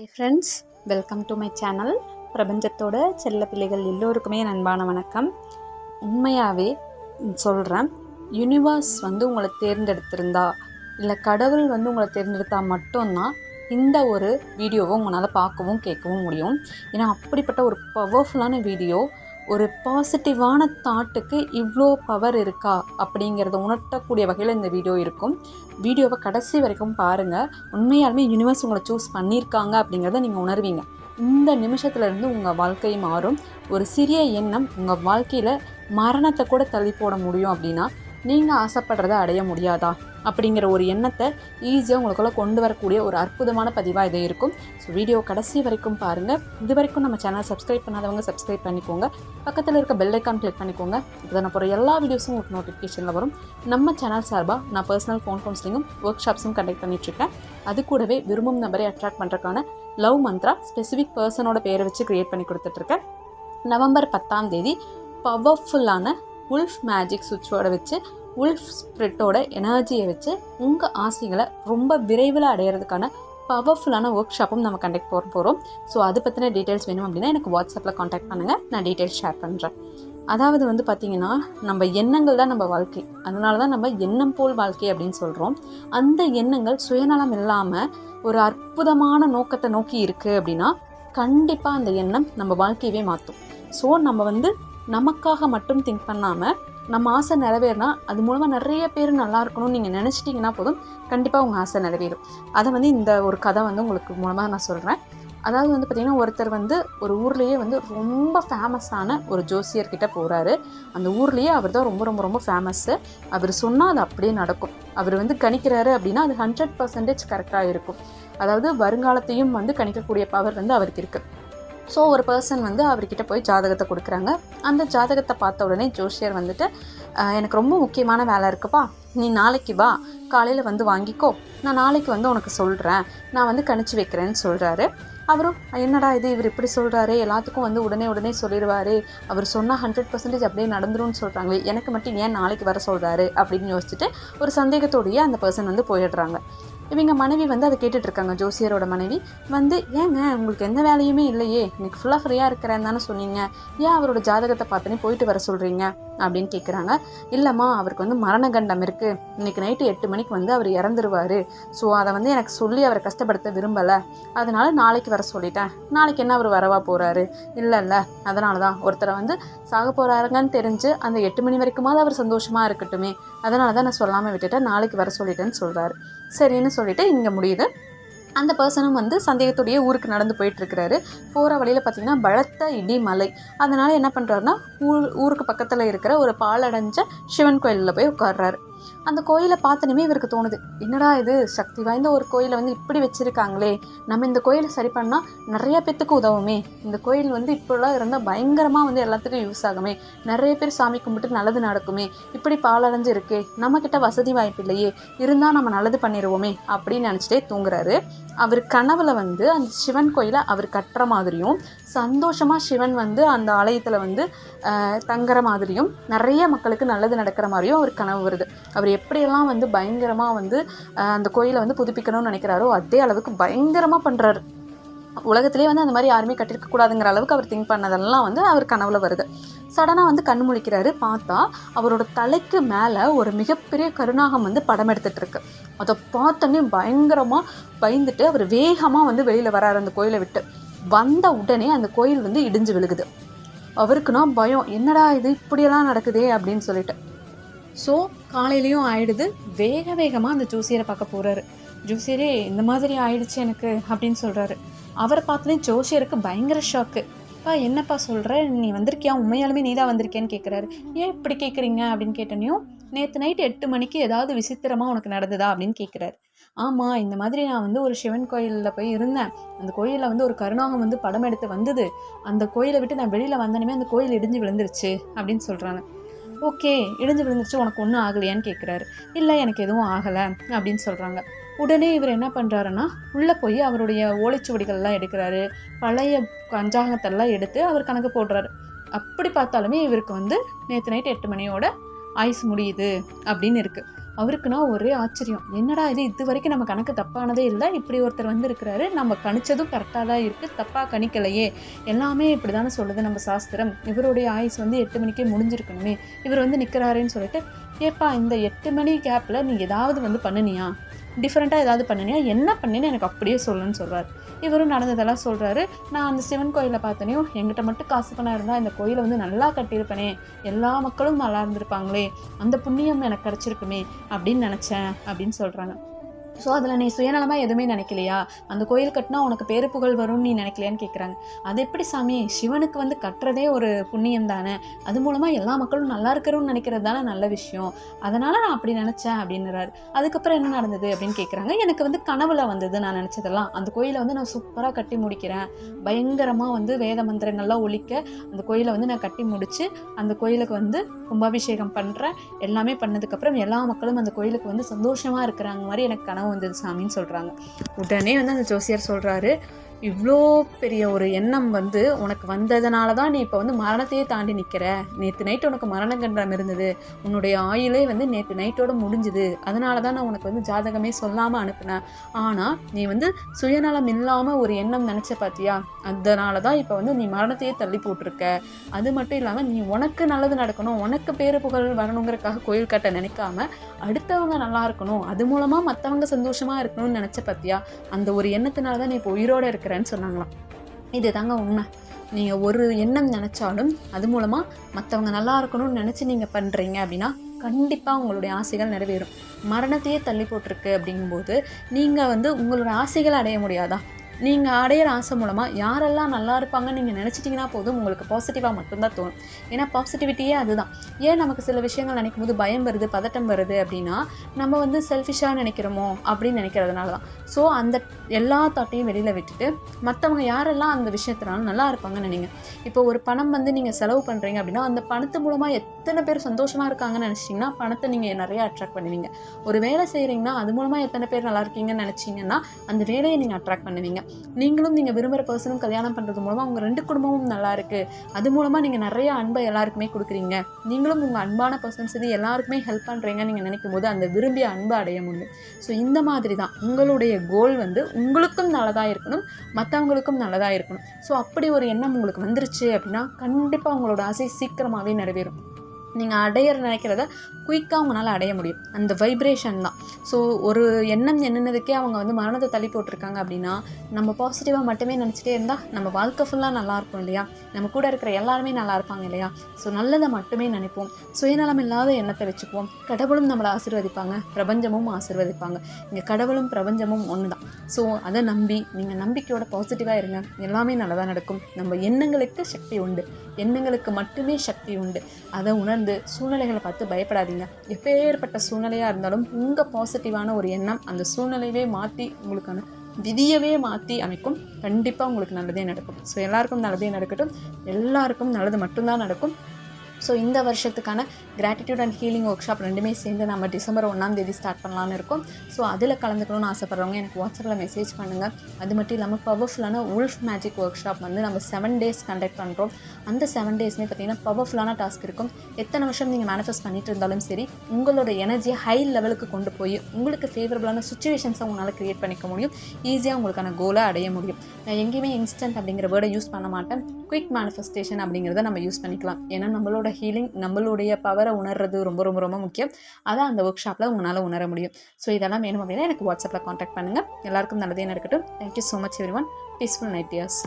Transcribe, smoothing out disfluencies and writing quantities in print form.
Hi friends, welcome to my channel. பிரபஞ்சத்தோட செல்ல பிள்ளைகள் எல்லோருக்குமே அன்பான வணக்கம். உண்மையாகவே சொல்கிறேன், யூனிவர்ஸ் உங்களை தேர்ந்தெடுத்திருந்தா இல்லை கடவுள் உங்களை தேர்ந்தெடுத்தால் மட்டும்தான் இந்த ஒரு வீடியோவை உங்களால் பார்க்கவும் கேட்கவும் முடியும். ஏன்னா அப்படிப்பட்ட ஒரு பவர்ஃபுல்லான வீடியோ, ஒரு பாசிட்டிவான தாட்டுக்கு இவ்வளோ பவர் இருக்கா அப்படிங்கிறத உணர்த்தக்கூடிய வகையில் இந்த வீடியோ இருக்கும். வீடியோவை கடைசி வரைக்கும் பாருங்கள். உண்மையாலுமே யூனிவர்ஸ் உங்களை சூஸ் பண்ணியிருக்காங்க அப்படிங்கிறத நீங்கள் உணர்வீங்க. இந்த நிமிஷத்துலேருந்து உங்கள் வாழ்க்கை மாறும். ஒரு சிறிய எண்ணம் உங்கள் வாழ்க்கையில் மரணத்தை கூட தள்ளி போட முடியும். அப்படின்னா நீங்கள் ஆசைப்படுறதை அடைய முடியாதா அப்படிங்கிற ஒரு எண்ணத்தை ஈஸியாக உங்களுக்குள்ளே கொண்டு வரக்கூடிய ஒரு அற்புதமான பதிவாக இது இருக்கும். ஸோ வீடியோ கடைசி வரைக்கும் பாருங்கள். இது வரைக்கும் நம்ம சேனல் சப்ஸ்கிரைப் பண்ணாதவங்க சப்ஸ்கிரைப் பண்ணிக்கோங்க. பக்கத்தில் இருக்க பெல் ஐக்கான் கிளிக் பண்ணிக்கோங்க. இப்போ நான் போகிற எல்லா வீடியோஸும் உங்களுக்கு நோட்டிஃபிகேஷனில் வரும். நம்ம சேனல் சார்பாக நான் பர்சனல் ஃபோன் கவுன்சிலிங்கும் ஒர்க் ஷாப்ஸும் கண்டக்ட் பண்ணிட்டுருக்கேன். அது கூடவே விரும்பும் நபரை அட்ராக்ட் பண்ணுறதுக்கான லவ் மந்த்ரா ஸ்பெசிஃபிக் பர்சனோட பேரை வச்சு க்ரியேட் பண்ணி கொடுத்துட்ருக்கேன். நவம்பர் 10 பவர்ஃபுல்லான உல்ஃப் மேஜிக் சுவிட்சோட வச்சு உல்ஃப் ஸ்பிரிட்டோட எனர்ஜியை வச்சு உங்கள் ஆசைகளை ரொம்ப விரைவில் அடையிறதுக்கான பவர்ஃபுல்லான ஒர்க் ஷாப்பும் நம்ம கண்டக்ட் போகிறோம். ஸோ அது பற்றின டீட்டெயில்ஸ் வேணும் அப்படின்னா எனக்கு வாட்ஸ்அப்பில் காண்டாக்ட் பண்ணுங்கள், நான் டீட்டெயில்ஸ் ஷேர் பண்ணுறேன். அதாவது பார்த்திங்கன்னா, நம்ம எண்ணங்கள் தான் நம்ம வாழ்க்கை. அதனால தான் நம்ம எண்ணம் போல் வாழ்க்கை அப்படின்னு சொல்கிறோம். அந்த எண்ணங்கள் சுயநலம் இல்லாமல் ஒரு அற்புதமான நோக்கத்தை நோக்கி இருக்குது அப்படின்னா கண்டிப்பாக அந்த எண்ணம் நம்ம வாழ்க்கையவே மாற்றும். ஸோ நம்ம நமக்காக மட்டும் திங்க் பண்ணாமல் நம்ம ஆசை நிறைவேறினா அது மூலமாக நிறைய பேர் நல்லா இருக்கணும்னு நீங்கள் நினச்சிட்டிங்கன்னா போதும், கண்டிப்பாக உங்கள் ஆசை நிறைவேறும். அதை இந்த ஒரு கதை உங்களுக்கு மூலமாக நான் சொல்கிறேன். அதாவது பார்த்திங்கன்னா, ஒருத்தர் ஒரு ஊர்லேயே ரொம்ப ஃபேமஸான ஒரு ஜோசியர்கிட்ட போகிறாரு. அந்த ஊர்லேயே அவர் தான் ரொம்ப ரொம்ப ரொம்ப ஃபேமஸ்ஸு. அவர் சொன்னால் அது அப்படியே நடக்கும். அவர் கணிக்கிறாரு அப்படின்னா அது 100% கரெக்டாக இருக்கும். அதாவது வருங்காலத்தையும் கணிக்கக்கூடிய பவர் அவருக்கு இருக்குது. ஸோ ஒரு பர்சன் அவர்கிட்ட போய் ஜாதகத்தை கொடுக்குறாங்க. அந்த ஜாதகத்தை பார்த்த உடனே ஜோஷியர் எனக்கு ரொம்ப முக்கியமான வேலை இருக்குப்பா, நீ நாளைக்கு வா, காலையில் வாங்கிக்கோ, நான் நாளைக்கு உனக்கு சொல்கிறேன், நான் கணிச்சு வைக்கிறேன்னு சொல்கிறாரு. அவரும் என்னடா இது, இவர் இப்படி சொல்கிறாரு, எல்லாத்துக்கும் உடனே சொல்லிடுவார், அவர் சொன்னால் 100% அப்படியே நடந்துரும்னு சொல்கிறாங்களே, எனக்கு மட்டும் ஏன் நாளைக்கு வர சொல்கிறாரு அப்படின்னு யோசிச்சுட்டு ஒரு சந்தேகத்தோடையே அந்த பர்சன் போயிடுறாங்க. இவங்க மனைவி அதை கேட்டுட்ருக்காங்க. ஜோசியரோட மனைவி ஏங்க உங்களுக்கு எந்த வேலையுமே இல்லையே, இன்னைக்கு ஃபுல்லாக ஃப்ரீயாக இருக்கிறேன்னு தானே சொன்னீங்க, ஏன் அவரோட ஜாதகத்தை பார்த்தனே போயிட்டு வர சொல்கிறீங்க அப்படின்னு கேட்குறாங்க. இல்லைம்மா, அவருக்கு மரண கண்டம் இருக்குது, இன்றைக்கி நைட்டு 8 மணிக்கு அவர் இறந்துருவார். ஸோ அதை எனக்கு சொல்லி அவரை கஷ்டப்படுத்த விரும்பலை, அதனால் நாளைக்கு வர சொல்லிட்டேன். நாளைக்கு என்ன அவர் வரவா போகிறாரு, இல்லை அதனால தான் ஒருத்தரை சாக போகிறாருங்கன்னு தெரிஞ்சு அந்த 8 மணி வரைக்குமாவது அவர் சந்தோஷமாக இருக்கட்டுமே, அதனால தான் நான் சொல்லாமல் விட்டுட்டேன், நாளைக்கு வர சொல்லிட்டேன்னு சொல்கிறாரு. சரின்னு சொல்லிட்டு இங்கே முடியுது. அந்த பர்சனும் சந்தேகத்தோடைய ஊருக்கு நடந்து போயிட்டுருக்கிறாரு. போகிற வழியில் பார்த்திங்கன்னா பலத்த இடி மலை. அதனால் என்ன பண்ணுறாருன்னா ஊருக்கு பக்கத்தில் இருக்கிற ஒரு பாலடைஞ்ச சிவன் கோயிலில் போய் உட்கார்றாரு. அந்த கோயிலை பார்த்தனுமே இவருக்கு தோணுது, என்னடா இது சக்தி வாய்ந்த ஒரு கோயிலை இப்படி வச்சுருக்காங்களே, நம்ம இந்த கோயிலை சரி பண்ணால் நிறைய பேத்துக்கு உதவுமே, இந்த கோயில் இப்போலாம் இருந்தால் பயங்கரமாக எல்லாத்துக்கும் யூஸ் ஆகுமே, நிறைய பேர் சாமி கும்பிட்டு நல்லது நடக்குமே, இப்படி பாலடைஞ்சு இருக்கே, நம்மக்கிட்ட வசதி வாய்ப்பு இல்லையே, இருந்தால் நம்ம நல்லது பண்ணிடுவோமே அப்படின்னு நினச்சிட்டே தூங்குறாரு. அவர் கனவுல அந்த சிவன் கோயிலை அவர் கட்டுற மாதிரியும் சந்தோஷமாக சிவன் அந்த ஆலயத்தில் தங்குற மாதிரியும் நிறைய மக்களுக்கு நல்லது நடக்கிற மாதிரியும் அவர் கனவு வருது. அவர் எப்படியெல்லாம் பயங்கரமாக அந்த கோயிலை புதுப்பிக்கணும்னு நினைக்கிறாரோ அதே அளவுக்கு பயங்கரமாக பண்ணுறாரு. உலகத்திலே அந்த மாதிரி யாருமே கட்டிருக்கக்கூடாதுங்கிற அளவுக்கு அவர் திங்க் பண்ணதெல்லாம் அவர் கனவுல வருது. சடனாக கண்ணு முழிக்கிறாரு. பார்த்தா அவரோட தலைக்கு மேலே ஒரு மிகப்பெரிய கருநாகம் படம் எடுத்துகிட்ருக்கு. அதை பார்த்தோன்னே பயங்கரமாக பயந்துட்டு அவர் வேகமாக வெளியில் வராரு அந்த கோயிலை விட்டு. வந்த உடனே அந்த கோயில் இடிஞ்சு விழுகுது. அவருக்குன்னா பயம், என்னடா இது இப்படியெல்லாம் நடக்குதே அப்படின்னு சொல்லிட்டு. ஸோ காலையிலையும் ஆயிடுது. வேகமாக அந்த ஜோசியரை பார்க்க போகிறாரு. ஜோசியரே, இந்த மாதிரி ஆயிடுச்சு எனக்கு அப்படின்னு சொல்கிறாரு. அவரை பார்த்தோன்னே ஜோசியருக்கு பயங்கர ஷாக்கு. என்னப்பா சொல்கிற, நீ வந்திருக்கியா, உண்மையாலுமே நீ தான் வந்திருக்கேன்னு கேட்குறாரு. ஏன் இப்படி கேட்குறீங்க அப்படின்னு கேட்டனையும், நேற்று நைட்டு 8 மணிக்கு ஏதாவது விசித்திரமாக உனக்கு நடந்ததா அப்படின்னு கேட்குறாரு. ஆமாம், இந்த மாதிரி நான் ஒரு சிவன் கோயிலில் போய் இருந்தேன். அந்த கோயிலில் ஒரு கருநாகம் படம் எடுத்து வந்தது. அந்த கோயிலை விட்டு நான் வெளியில் வந்தனுமே அந்த கோயில் இடிஞ்சு விழுந்துருச்சு அப்படின்னு சொல்கிறாங்க. ஓகே, இடிஞ்சு விழுந்துருச்சு, உனக்கு ஒன்றும் ஆகலையான்னு கேட்குறாரு. இல்லை, எனக்கு எதுவும் ஆகலை அப்படின்னு சொல்கிறாங்க. உடனே இவர் என்ன பண்ணுறாருன்னா உள்ளே போய் அவருடைய ஓலைச்சுவடிகள்லாம் எடுக்கிறாரு. பழைய பஞ்சாங்கத்தெல்லாம் எடுத்து அவர் கணக்கு போடுறாரு. அப்படி பார்த்தாலுமே இவருக்கு நேற்று நைட்டு 8 மணியோட ஆயுசு முடியுது அப்படின்னு இருக்குது. அவருக்குன்னா ஒரே ஆச்சரியம், என்னடா இது வரைக்கும் நம்ம கணக்கு தப்பானதே இல்லை, இப்படி ஒருத்தர் வந்து இருக்கிறாரு, நம்ம கணிச்சதும் கரெக்டாக தான் இருக்குது, தப்பாக கணிக்கலையே, எல்லாமே இப்படி தானே சொல்லுது நம்ம சாஸ்திரம், இவருடைய ஆயுஸ் வந்து 8 மணிக்கே முடிஞ்சிருக்கணுமே, இவர் வந்து நிற்கிறாருன்னு சொல்லிட்டு, ஏப்பா இந்த 8 மணி கேப்பில் நீ ஏதாவது வந்து பண்ணினியா, டிஃப்ரெண்ட்டாக ஏதாவது பண்ணினியா, என்ன பண்ணின்னு எனக்கு அப்படியே சொல்லுன்னு சொல்கிறார். இவரும் நடந்ததெல்லாம் சொல்கிறாரு. நான் அந்த சிவன் கோயிலை பார்த்தனையும் எங்கிட்ட மட்டும் காசு பணம் இருந்தால் இந்த கோயிலை வந்து நல்லா கட்டியிருப்பேனே, எல்லா மக்களும் நல்லா இருந்திருப்பாங்களே, அந்த புண்ணியம் எனக்கு கிடச்சிருக்குமே அப்படின்னு நினச்சேன் அப்படின்னு சொல்கிறாங்க. ஸோ அதில் நீ சுயநலமாக எதுவுமே நினைக்கலையா, அந்த கோயில் கட்டினா உனக்கு பேரு புகழ் வரும்னு நீ நினைக்கலையான்னு கேட்குறாங்க. அது எப்படி சாமி, சிவனுக்கு வந்து கட்டுறதே ஒரு புண்ணியம் தானே, அது மூலமாக எல்லா மக்களும் நல்லா இருக்கிறோன்னு நினைக்கிறது தானே நல்ல விஷயம், அதனால் நான் அப்படி நினச்சேன் அப்படின்னுறாரு. அதுக்கப்புறம் என்ன நடந்தது அப்படின்னு கேட்குறாங்க. எனக்கு வந்து கனவுல வந்தது நான் நினச்சதெல்லாம், அந்த கோயிலை வந்து நான் சூப்பராக கட்டி முடிக்கிறேன், பயங்கரமாக வந்து வேத மந்திரங்கள்லாம் ஒழிக்க அந்த கோயிலை வந்து நான் கட்டி முடித்து அந்த கோயிலுக்கு வந்து கும்பாபிஷேகம் பண்ணுறேன், எல்லாமே பண்ணதுக்கப்புறம் எல்லா மக்களும் அந்த கோயிலுக்கு வந்து சந்தோஷமாக இருக்கிறாங்க மாதிரி எனக்கு கனவு வந்தது சாமின்னு சொல்கிறாங்க. உடனே வந்து அந்த ஜோசியர் சொல்கிறாரு, இவ்வளோ பெரிய ஒரு எண்ணம் வந்து உனக்கு வந்ததுனால தான் நீ இப்போ வந்து மரணத்தையே தாண்டி நிற்கிற, நேற்று நைட்டு உனக்கு மரண கண்டம் இருந்தது, உன்னுடைய ஆயுளே வந்து நேற்று நைட்டோட முடிஞ்சுது, அதனால தான் நான் உனக்கு வந்து ஜாதகமே சொல்லாமல் அனுப்புனேன், ஆனால் நீ வந்து சுயநலம் இல்லாமல் ஒரு எண்ணம் நினச்ச பார்த்தியா, அதனால தான் இப்போ வந்து நீ மரணத்தையே தள்ளி போட்டிருக்க, அது மட்டும் இல்லாமல் நீ உனக்கு நல்லது நடக்கணும், உனக்கு பேரு புகழ் வரணுங்கிறதுக்காக கோயில் கட்ட நினைக்காம அடுத்தவங்க நல்லா இருக்கணும், அது மூலமாக மற்றவங்க சந்தோஷமாக இருக்கணும்னு நினச்ச பார்த்தியா, அந்த ஒரு எண்ணத்தினால தான் நீ இப்போ உயிரோடு இருக்கிறேன்னு சொன்னாங்களாம். இது தாங்க உண்மை. நீங்கள் ஒரு எண்ணம் நினச்சாலும் அது மூலமாக மற்றவங்க நல்லா இருக்கணும்னு நினச்சி நீங்கள் பண்ணுறீங்க அப்படின்னா கண்டிப்பாக உங்களுடைய ஆசைகள் நிறைவேறும். மரணத்தையே தள்ளி போட்டிருக்கு அப்படிங்கும்போது நீங்கள் வந்து உங்களோட ஆசைகளை அடைய முடியாதா? நீங்கள் அடையிற ஆசை மூலமாக யாரெல்லாம் நல்லா இருப்பாங்கன்னு நீங்கள் நினச்சிட்டிங்கன்னா போதும், உங்களுக்கு பாசிட்டிவாக மட்டும்தான் தோணும். ஏன்னா பாசிட்டிவிட்டியே அதுதான். ஏன் நமக்கு சில விஷயங்கள் நினைக்கும் போது பயம் வருது, பதட்டம் வருது அப்படின்னா நம்ம வந்து செல்ஃபிஷாக நினைக்கிறோமோ அப்படின்னு நினைக்கிறதுனால தான். ஸோ அந்த எல்லா தாட்டையும் வெளியில் விட்டுட்டு மற்றவங்க யாரெல்லாம் அந்த விஷயத்தினால நல்லா இருப்பாங்கன்னு நினைங்க. இப்போ ஒரு பணம் வந்து நீங்கள் செலவு பண்ணுறீங்க அப்படின்னா அந்த பணத்து மூலமாக எத்தனை பேர் சந்தோஷமாக இருக்காங்கன்னு நினச்சிட்டிங்கன்னா பணத்தை நீங்கள் நிறைய அட்ராக்ட் பண்ணுவீங்க. ஒரு வேலை செய்கிறீங்கன்னா அது மூலமாக எத்தனை பேர் நல்லா இருக்கீங்கன்னு நினச்சிங்கன்னா அந்த வேலையை நீங்கள் அட்ராக்ட் பண்ணுவீங்க. நீங்களும் நீங்கள் விரும்புகிற பர்சனும் கல்யாணம் பண்ணுறது மூலமாக உங்கள் 2 குடும்பமும் நல்லா இருக்குது, அது மூலமாக நீங்கள் நிறைய அன்பை எல்லாருக்குமே கொடுக்குறீங்க, நீங்களும் உங்கள் அன்பான பர்சன்ஸ் இது எல்லாருக்குமே ஹெல்ப் பண்ணுறீங்கன்னு நீங்கள் நினைக்கும் போது அந்த விரும்பிய அன்பை அடைய முடியும். ஸோ இந்த மாதிரி தான் உங்களுடைய கோல் வந்து உங்களுக்கும் நல்லதாக இருக்கணும், மற்றவங்களுக்கும் நல்லதாக இருக்கணும். ஸோ அப்படி ஒரு எண்ணம் உங்களுக்கு வந்துருச்சு அப்படின்னா கண்டிப்பாக உங்களோட ஆசை சீக்கிரமாகவே நிறைவேறும். நீங்கள் அடையிற நினைக்கிறத குயிக்காக உங்களால் அடைய முடியும். அந்த வைப்ரேஷன் தான். ஸோ ஒரு எண்ணம் எண்ணினதுக்கே அவங்க வந்து மரணத்தை தள்ளி போட்டிருக்காங்க அப்படின்னா நம்ம பாசிட்டிவாக மட்டுமே நினச்சிட்டே இருந்தால் நம்ம வாழ்க்கை ஃபுல்லாக நல்லாயிருக்கும் இல்லையா, நம்ம கூட இருக்கிற எல்லாருமே நல்லா இருப்பாங்க இல்லையா. ஸோ நல்லதை மட்டுமே நினைப்போம், சுயநலம் இல்லாத எண்ணத்தை வச்சுக்குவோம், கடவுளும் நம்மளை ஆசீர்வதிப்பாங்க, பிரபஞ்சமும் ஆசீர்வதிப்பாங்க. இங்கே கடவுளும் பிரபஞ்சமும் ஒன்று தான். ஸோ அதை நம்பி நீங்கள் நம்பிக்கையோட பாசிட்டிவாக இருங்க, எல்லாமே நல்லதாக நடக்கும். நம்ம எண்ணங்களுக்கு சக்தி உண்டு, எண்ணங்களுக்கு மட்டுமே சக்தி உண்டு. அதை உணர்ந்து சூழ்நிலைகளை பார்த்து பயப்படாதீங்க. எப்பேற்பட்ட சூழ்நிலையாக இருந்தாலும் உங்கள் பாசிட்டிவான ஒரு எண்ணம் அந்த சூழ்நிலையவே மாற்றி உங்களுக்கான விதியவே மாற்றி அமைக்கும். கண்டிப்பாக உங்களுக்கு நல்லதே நடக்கும். ஸோ எல்லாருக்கும் நல்லதே நடக்கட்டும், எல்லாருக்கும் நல்லது மட்டும்தான் நடக்கும். ஸோ இந்த வருஷத்துக்கான gratitude and healing workshop ரெண்டுமே சேர்ந்து நம்ம டிசம்பர் 1ஆம் தேதி ஸ்டார்ட் பண்ணலான்னு இருக்கோம். ஸோ அதில் கலந்துக்கணும்னு ஆசைப்பட்றவங்க எனக்கு வாட்ஸ்அப்பில் மெசேஜ் பண்ணுங்கள். அது மட்டும் இல்லாமல் பவர்ஃபுல்லான உல்ஃப் மேஜிக் ஒர்க் ஷாப் வந்து நம்ம 7 days கண்டக்ட் பண்ணுறோம். அந்த 7 daysமே பார்த்திங்கன்னா பவர்ஃபுல்லான டாஸ்க் இருக்கும். எத்தனை வருஷம் நீங்கள் மேனிஃபெஸ்ட் பண்ணிட்டு இருந்தாலும் சரி, உங்களோட எனர்ஜியை ஹை லெவலுக்கு கொண்டு போய் உங்களுக்கு ஃபேவரபுளான சுச்சுவேஷன்ஸை உங்களால் க்ரியேட் பண்ணிக்க முடியும். ஈஸியாக உங்களுக்கான கோலை அடைய முடியும். நான் எங்கேயுமே இன்ஸ்டன்ட் அப்படிங்கிற வேர்டை யூஸ் பண்ண மாட்டேன். குயிக் மேனிஃபெஸ்டேஷன் அப்படிங்கிறத நம்ம யூஸ் பண்ணிக்கலாம். ஏன்னா நம்மளோட ஹீலிங், நம்மளுடைய பவரை உணர்றது ரொம்ப ரொம்ப ரொம்ப முக்கியம். அதை அந்த ஒர்க் ஷாப்பில் உங்களால் உணர முடியும். ஸோ இதெல்லாம் வேணும் அப்படின்னா எனக்கு வாட்ஸ்அப்பில் காண்டாக்ட் பண்ணுங்கள். எல்லாருக்கும் நல்லதே நடக்கட்டும். Thank you so much everyone. Peaceful night tears.